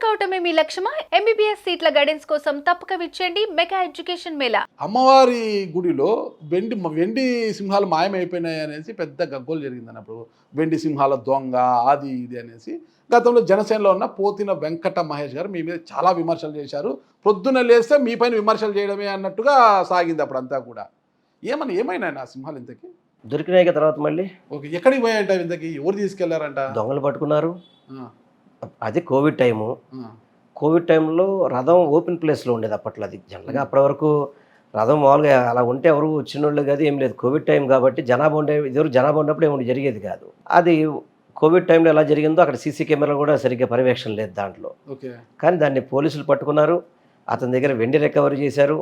కావటమే మీ లక్ష్యమా? MBBS సీట్ల guidance కోసం తప్పక విచ్చేయండి మెగా ఎడ్యుకేషన్ మేళా. అమ్మవారి గుడిలో వెండి సింహాలు మాయమైపోయినాయి అనేసి పెద్ద గగ్గోలు జరిగింది అన్నప్పుడు. వెండి సింహాల దొంగ అది ఇది అనేసి గతంలో జనసేనలో ఉన్న పోతిన వెంకట మహేష్ గారు మీ మీద చాలా విమర్శలు చేశారు. పొద్దున్న లేస్తే మీ పైన విమర్శలు చేయడమే అన్నట్టుగా సాగింది అప్పుడు అంతా కూడా. ఏమైనా ఆ సింహాలు ఇంతకీ దొరికినాయి తర్వాత మళ్ళీ ఓకే ఎక్కడికి పోయాయంట? ఇంతకీ ఎవరు తీసుకెళ్లారంట? దొంగలు పట్టుకున్నారు. అది కోవిడ్ టైము. కోవిడ్ టైంలో రథం ఓపెన్ ప్లేస్లో ఉండేది అప్పట్లో. అది జనరల్గా అప్పటి వరకు రథం మామూలుగా అలా ఉంటే ఎవరు వచ్చినోళ్ళు కాదు, ఏం లేదు. కోవిడ్ టైం కాబట్టి జనాభా ఉన్నప్పుడు ఏమి జరిగేది కాదు. అది కోవిడ్ టైంలో ఎలా జరిగిందో అక్కడ సీసీ కెమెరాలు కూడా సరిగ్గా పర్యవేక్షణ లేదు దాంట్లో. కానీ దాన్ని పోలీసులు పట్టుకున్నారు. అతని దగ్గర వెండి రికవరీ చేశారు.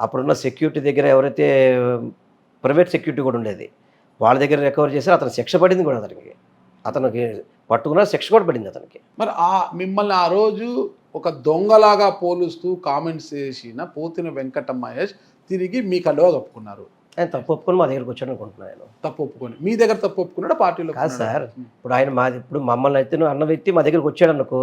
అప్పుడున్న సెక్యూరిటీ దగ్గర ఎవరైతే ప్రైవేట్ సెక్యూరిటీ కూడా ఉండేది వాళ్ళ దగ్గర రికవరీ చేశారు. అతను శిక్ష పడింది కూడా అతనికి పట్టుకున్న శిక్ష కూడా పడింది అతనికి. మరి మిమ్మల్ని ఆ రోజు ఒక దొంగలాగా పోలుస్తూ కామెంట్స్ చేసిన పోతిన వెంకట మహేష్ తిరిగి మీ కండువా కప్పుకున్నారు. ఆయన తప్పు ఒప్పుకొని మా దగ్గరకు వచ్చాడు అనుకుంటున్నాను. తప్పు ఒప్పుకొని మీ దగ్గర తప్పు ఒప్పుకున్నాడు పార్టీలో కాదు సార్. ఇప్పుడు మమ్మల్ని అయితే అన్న వ్యక్తి మా దగ్గరకు వచ్చాడు అనుకో,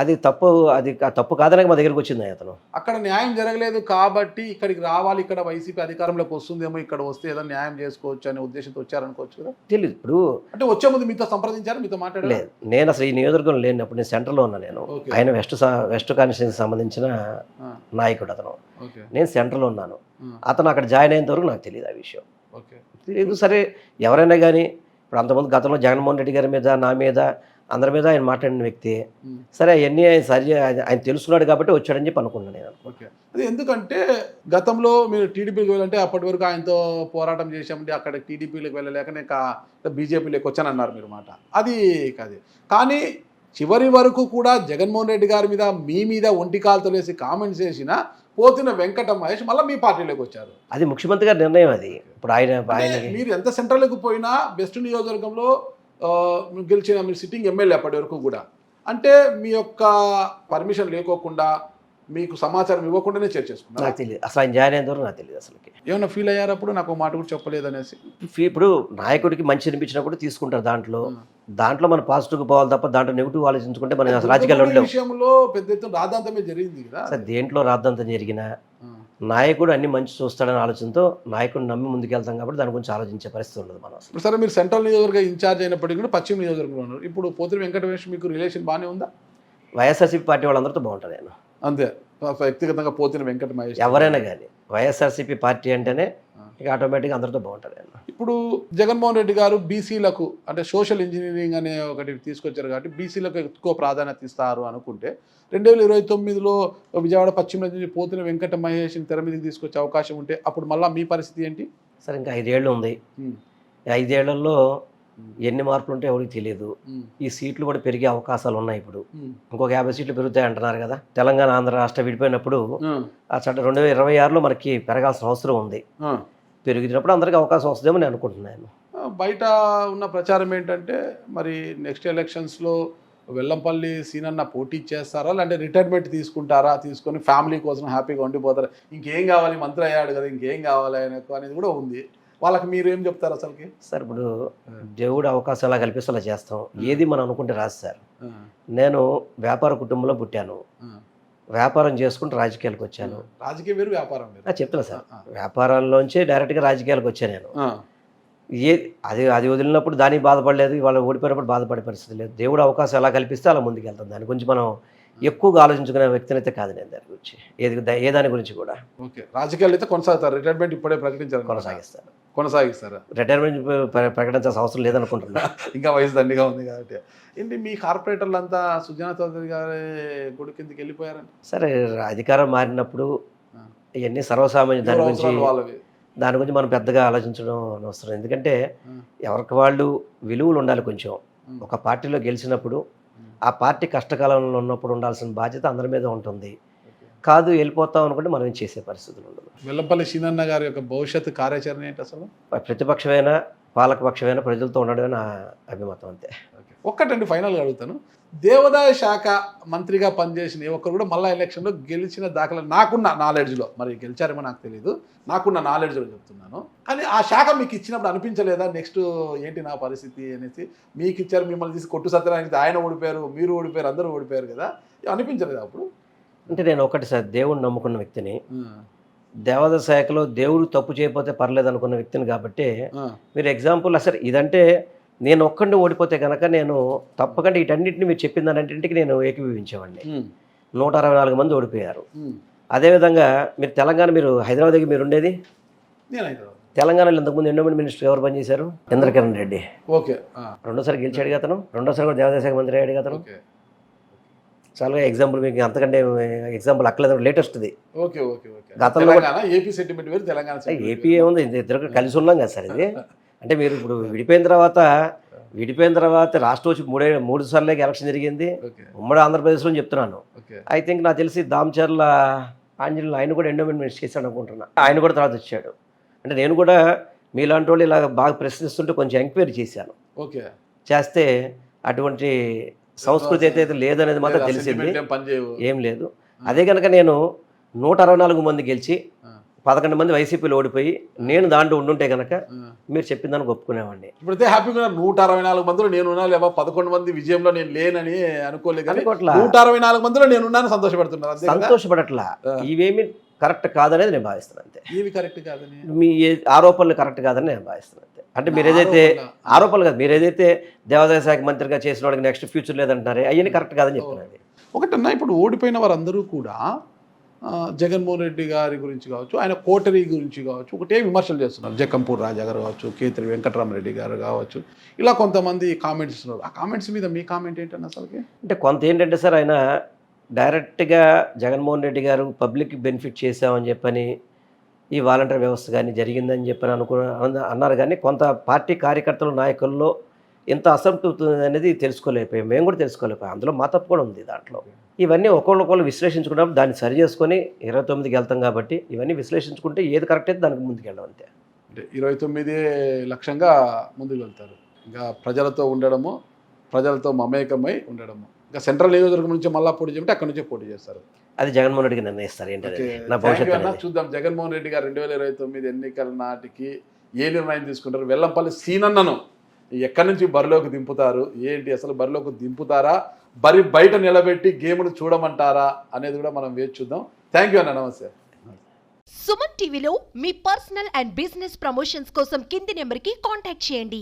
అది తప్పు కాదనే మా దగ్గరకు వచ్చింది అతను. అక్కడ న్యాయం జరగలేదు కాబట్టి ఇక్కడికి రావాలి, ఇక్కడ వైసీపీ అధికారంలోకి వస్తుందేమో, ఇక్కడ వస్తే ఏదో న్యాయం చేసుకోవచ్చు అనే ఉద్దేశంతో వచ్చారనుకోవచ్చు కదా. తెలియదు. ఇప్పుడు అంటే వచ్చే ముందు మీతో సంప్రదించారు, మీతో మాట్లాడలేదు? నేను అసలు ఈ నియోజకవర్గం లేనప్పుడు నేను సెంటర్లో ఉన్నా. నేను ఆయన వెస్ట్ కాన్స్టిట్యూన్సీకి సంబంధించిన నాయకుడు అతను. నేను సెంటర్లో ఉన్నాను. అతను అక్కడ జాయిన్ అయినంత వరకు నాకు తెలియదు ఆ విషయం. తెలియదు. సరే ఎవరైనా కానీ ఇప్పుడు అంతకుముందు గతంలో జగన్మోహన్ రెడ్డి గారి మీద, నా మీద, అందరి మీద ఆయన మాట్లాడిన వ్యక్తి. సరే అవన్నీ ఆయన తెలుసుకున్నాడు కాబట్టి వచ్చాడని చెప్పి అనుకున్నాను నేను. అది ఎందుకంటే గతంలో మీరు టీడీపీకి వెళ్ళాలంటే అప్పటి వరకు ఆయనతో పోరాటం చేసామంటే అక్కడ టీడీపీలోకి వెళ్ళలేక నేను బీజేపీలోకి వచ్చానన్నారు మీరు మాట. అది కాదు. కానీ చివరి వరకు కూడా జగన్మోహన్ రెడ్డి గారి మీద, మీ మీద ఒంటికాలతో వేసి కామెంట్స్ చేసిన పోతిన వెంకట మహేష్ మళ్ళీ మీ పార్టీలోకి వచ్చారు. అది ముఖ్యమంత్రి గారి నిర్ణయం. అది ఇప్పుడు ఆయన మీరు ఎంత సెంట్రల్కి పోయినా బెస్ట్ నియోజకవర్గంలో గెలిచిన మీరు సిట్టింగ్ ఎమ్మెల్యే అప్పటి వరకు కూడా, అంటే మీ యొక్క పర్మిషన్ లేకోకుండా మీకు సమాచారం ఇవ్వకుండానే చేసుకున్నారు. నాకు తెలియదు అసలు ఆయన జాయిన్ అయిన వరకు నాకు తెలియదు అసలుకి. ఏమైనా ఫీల్ అయ్యారు అప్పుడు? నాకు మాట కూడా చెప్పలేదు అనేసి. ఇప్పుడు నాయకుడికి మంచి అనిపించినప్పుడు తీసుకుంటారు. దాంట్లో మనం పాజిటివ్గా పోవాలి తప్ప దాంట్లో నెగిటివ్ ఆలోచించుకుంటే మనం అసలు రాజకీయాల్లో ఉండలేము. విషయంలో పెద్ద ఎత్తున రాద్ధాంతమే జరిగింది కదా సార్. దేంట్లో రాద్ధాంతం జరిగినా నాయకుడు అన్ని మంచి చూస్తాడని ఆలోచనతో నాయకుడిని నమ్మి ముందుకెళ్తాం కాబట్టి దాని గురించి ఆలోచించే పరిస్థితి ఉండదు మనం అసలు. సరే, మీరు సెంట్రల్ నియోజకవర్గ ఇన్ఛార్జ్ అయినప్పటికీ కూడా పశ్చిమ నియోజకవర్గంలో ఉన్నారు. ఇప్పుడు పోతిన వెంకటేష్ మీకు రిలేషన్ బాగానే ఉందా? వైఎస్ఆర్సీపీ పార్టీ వాళ్ళందరితో బాగుంటుంది నేను. అంతే, వ్యక్తిగతంగా పోతిన వెంకట మహేష్ ఎవరైనా కానీ వైఎస్ఆర్సీపీ పార్టీ అంటేనే ఇక ఆటోమేటిక్గా అందరితో బాగుంటుంది నేను. ఇప్పుడు జగన్మోహన్ రెడ్డి గారు బీసీలకు అంటే సోషల్ ఇంజనీరింగ్ అనే ఒకటి తీసుకొచ్చారు కాబట్టి బీసీలకు ఎక్కువ ప్రాధాన్యత ఇస్తారు అనుకుంటే 2029లో విజయవాడ పశ్చిమ నుంచి పోతిన వెంకట మహేష్ని తెర మీదకి తీసుకొచ్చే అవకాశం ఉంటే అప్పుడు మళ్ళీ మీ పరిస్థితి ఏంటి? సరే, ఇంకా 5 ఏళ్ళు ఉంది. 5 ఏళ్లలో ఎన్ని మార్పులు ఉంటే ఎవరికి తెలియదు. ఈ సీట్లు కూడా పెరిగే అవకాశాలు ఉన్నాయి. ఇప్పుడు ఇంకొక 50 సీట్లు పెరుగుతాయి అంటున్నారు కదా. తెలంగాణ, ఆంధ్ర రాష్ట్రం విడిపోయినప్పుడు ఆ చట్టం 2026లో మనకి పెరగాల్సిన అవసరం ఉంది. పెరిగినప్పుడు అందరికీ అవకాశం వస్తుందేమో నేను అనుకుంటున్నాను. బయట ఉన్న ప్రచారం ఏంటంటే మరి నెక్స్ట్ ఎలక్షన్స్లో వెల్లంపల్లి సీనన్న పోటీ చేస్తారా, లేదంటే రిటైర్మెంట్ తీసుకుంటారా, తీసుకొని ఫ్యామిలీ కోసం హ్యాపీగా ఉండిపోతారా, ఇంకేం కావాలి, మంత్రి అయ్యాడు కదా ఇంకేం కావాలి అనేది కూడా ఉంది. వాళ్ళకి మీరు ఏం చెప్తారు అసలుకి? సార్, ఇప్పుడు దేవుడు అవకాశం ఎలా కల్పిస్తే అలా చేస్తాం. ఏది మనం అనుకుంటే రాదు సార్. నేను వ్యాపార కుటుంబంలో పుట్టాను. వ్యాపారం చేసుకుంటూ రాజకీయాలకు వచ్చాను. రాజకీయ వేరు, వ్యాపారం వేరు. చెప్తున్నా సార్, వ్యాపారాల్లోంచి డైరెక్ట్గా రాజకీయాలకు వచ్చాను నేను. అది వదిలినప్పుడు దానికి బాధపడలేదు, వాళ్ళు ఓడిపోయినప్పుడు బాధపడే పరిస్థితి లేదు. దేవుడు అవకాశం ఎలా కల్పిస్తే అలా ముందుకు వెళ్తాం. దాని గురించి మనం ఎక్కువగా ఆలోచించుకునే వ్యక్తిని అయితే కాదు నేను. దాని గురించి ఏ దాని గురించి కూడా. ఓకే, రాజకీయాలు అయితే కొనసాగుతారు. రిటైర్మెంట్ ఇప్పుడే ప్రకటించారు, కొనసాగిస్తారా? రిటైర్మెంట్ ప్రకటించాల్సిన అవసరం లేదనుకుంటున్నా. ఇంకా వయసు దండిగా ఉంది కాబట్టి. ఏంటి మీ కార్పొరేటర్లు అంతా సుజనా చౌదరి గారి గుడి కిందకి వెళ్ళిపోయారండి? సరే, అధికారం మారినప్పుడు ఇవన్నీ సర్వసామాన్య దాని గురించి మనం పెద్దగా ఆలోచించడం అవసరం. ఎందుకంటే ఎవరికి వాళ్ళు విలువలు ఉండాలి. కొంచెం ఒక పార్టీలో గెలిచినప్పుడు ఆ పార్టీ కష్టకాలంలో ఉన్నప్పుడు ఉండాల్సిన బాధ్యత అందరి మీద ఉంటుంది. కాదు వెళ్ళిపోతాం అనుకుంటే మనం ఏం చేసే పరిస్థితులు ఉండదు. వెల్లంపల్లి సీనన్న గారి యొక్క భవిష్యత్తు కార్యాచరణ ఏంటి అసలు? ప్రతిపక్షమైన పాలకపక్షమైన ప్రజలతో ఉండడమే నా అభిమతం అంతే. ఒక్కటండి ఫైనల్గా అడుగుతాను, దేవాదాయ శాఖ మంత్రిగా పనిచేసిన ఏ ఒక్కరు కూడా మళ్ళీ ఎలక్షన్లో గెలిచిన దాఖలా నాకున్న నాలెడ్జ్లో, మరి గెలిచారేమో నాకు తెలియదు, నాకున్న నాలెడ్జ్లో చెప్తున్నాను. కానీ ఆ శాఖ మీకు ఇచ్చినప్పుడు అనిపించలేదా నెక్స్ట్ ఏంటి నా పరిస్థితి అనేసి? మీకు ఇచ్చారు, మిమ్మల్ని తీసి కొట్టు సత్యనారాయణ ఆయన ఓడిపోయారు, మీరు ఓడిపోయారు, అందరూ ఓడిపోయారు కదా, అనిపించలేదు అప్పుడు? అంటే నేను ఒకటి సార్, దేవుడిని నమ్ముకున్న వ్యక్తిని, దేవాదాయ శాఖలో దేవుడు తప్పు చేయకపోతే పర్లేదు అనుకున్న వ్యక్తిని కాబట్టి మీరు ఎగ్జాంపుల్ అసలు ఇదంటే నేను ఒక్కడిని ఓడిపోతే కనుక నేను తప్పకుండా వీటన్నిటిని మీరు చెప్పిన దానింటికి నేను ఏకీభవించేవాడిని. 164 మంది ఓడిపోయారు. అదేవిధంగా మీరు తెలంగాణ, మీరు హైదరాబాద్ దగ్గర మీరు ఉండేది, తెలంగాణలో ఇంతకుముందు ఎండోమెంట్ మినిస్టర్ ఎవరు పనిచేశారు? ఇంద్రకరణ్ రెడ్డి. ఓకే, రెండోసారి గెలిచాడు అతను, రెండోసారి కూడా దేవాదాయ శాఖ మంత్రి అయ్యాడు అతను. చాలా ఎగ్జాంపుల్ మీకు అంతకంటే ఎగ్జాంపుల్ అక్కలేదు, లేటెస్ట్ది. గతంలో ఏపీ సెంటిమెంట్ వేరు, తెలంగాణ ఏపీ ఏముంది, ఇద్దరు కలిసి ఉన్నాం కదా సార్. ఇది అంటే మీరు ఇప్పుడు విడిపోయిన తర్వాత రాష్ట్రం వచ్చి 3 సార్లే ఎలక్షన్ జరిగింది ఉమ్మడి ఆంధ్రప్రదేశ్లో చెప్తున్నాను. ఐ థింక్ నాకు తెలిసి దామచర్ల ఆంజనేయులు ఆయన కూడా ఎండోమెంట్ మినిస్టర్ చేశాడు అనుకుంటున్నా, ఆయన కూడా తర్వాత వచ్చాడు. అంటే నేను కూడా మీలాంటి వాళ్ళు ఇలా బాగా ప్రశ్నిస్తుంటే కొంచెం ఎంక్వైరీ చేశాను. చేస్తే అటువంటి సంస్కృతి అయితే లేదనేది మాత్రం తెలిసింది, ఏం లేదు. అదే కనుక నేను 164 మంది గెలిచి 11 మంది వైసీపీలో ఓడిపోయి నేను దాంట్లో ఉండుంటే కనుక మీరు చెప్పిన దానికి ఒప్పుకునేవాడిని. ఇప్పుడైతే హ్యాపీగా 164 మందిలో నేను ఉన్నాను, 11 మంది విజయంలో నేను లేనని అనుకోలేదు, 164 మందిలో నేను ఉన్నాను సంతోషపడుతున్నాను. సంతోషపడట్లా, ఇవేమి కరెక్ట్ కాదనేది నేను భావిస్తున్నాను అంతే. ఇవి కరెక్ట్ కాదని, మీ ఆరోపణలు కరెక్ట్ కాదని నేను భావిస్తున్నాను అంతే. అంటే మీరు ఏదైతే ఆరోపణలు కాదు, మీరు ఏదైతే దేవాదాయ శాఖ మంత్రిగా చేసిన వాడికి నెక్స్ట్ ఫ్యూచర్ లేదంటున్నారే అవన్నీ కరెక్ట్ కాదని చెప్తున్నది. ఒకటన్నా ఇప్పుడు ఓడిపోయిన వారందరూ కూడా జగన్మోహన్ రెడ్డి గారి గురించి కావచ్చు, ఆయన కోటరీ గురించి కావచ్చు ఒకటే విమర్శలు చేస్తున్నారు. జక్కంపూడి రాజా గారు కావచ్చు, కేతిరి వెంకటరామరెడ్డి గారు కావచ్చు, ఇలా కొంతమంది కామెంట్స్ ఇస్తున్నారు. ఆ కామెంట్స్ మీద మీ కామెంట్ ఏంటన్నా అసలుకి? అంటే కొంత ఏంటంటే సార్, ఆయన డైరెక్ట్గా జగన్మోహన్ రెడ్డి గారు పబ్లిక్ బెనిఫిట్ చేశామని చెప్పని ఈ వాలంటీర్ వ్యవస్థ కానీ జరిగిందని చెప్పని అన్నారు. కానీ కొంత పార్టీ కార్యకర్తలు నాయకుల్లో ఇంత అసంతృప్తి అనేది తెలుసుకోలేకపోయాం, మేము కూడా తెలుసుకోలేకపోయాం. అందులో మా తప్పు కూడా ఉంది దాంట్లో. ఇవన్నీ ఒకళ్ళు విశ్లేషించుకున్నప్పుడు దాన్ని సరి చేసుకొని 29కి వెళ్తాం కాబట్టి ఇవన్నీ విశ్లేషించుకుంటే ఏది కరెక్ట్ అయితే దానికి ముందుకు వెళ్ళడం అంతే. అంటే 29 లక్ష్యంగా ముందుకు వెళ్తారు. ఇంకా ప్రజలతో ఉండడము, ప్రజలతో మమేకమై ఉండడము. ఇంకా సెంట్రల్ నియోజకవర్గం నుంచి మళ్ళీ పోటీ చేయమంటే అక్కడ నుంచే పోటీ చేస్తారు. అది జగన్మోహన్ రెడ్డికి నిర్ణయిస్తారు ఏంటంటే నా భవిష్యత్తు. చూద్దాం జగన్మోహన్ రెడ్డి గారు 2029 ఎన్నికల నాటికి ఏ నిర్ణయం తీసుకుంటారు. వెల్లంపల్లి సీనన్నను ఎక్కడి నుంచి బరిలోకి దింపుతారు, ఏంటి అసలు బరిలోకి దింపుతారా, బయట నిలబెట్టి గేమ్ను చూడమంటారా అనేది కూడా మనం వేచి చూద్దాం. థ్యాంక్ యూ అన్న, నమస్తే. సుమన్ టీవీలో మీ పర్సనల్ అండ్ బిజినెస్ ప్రమోషన్స్ కోసం కింది నెంబర్కి కాంటాక్ట్ చేయండి.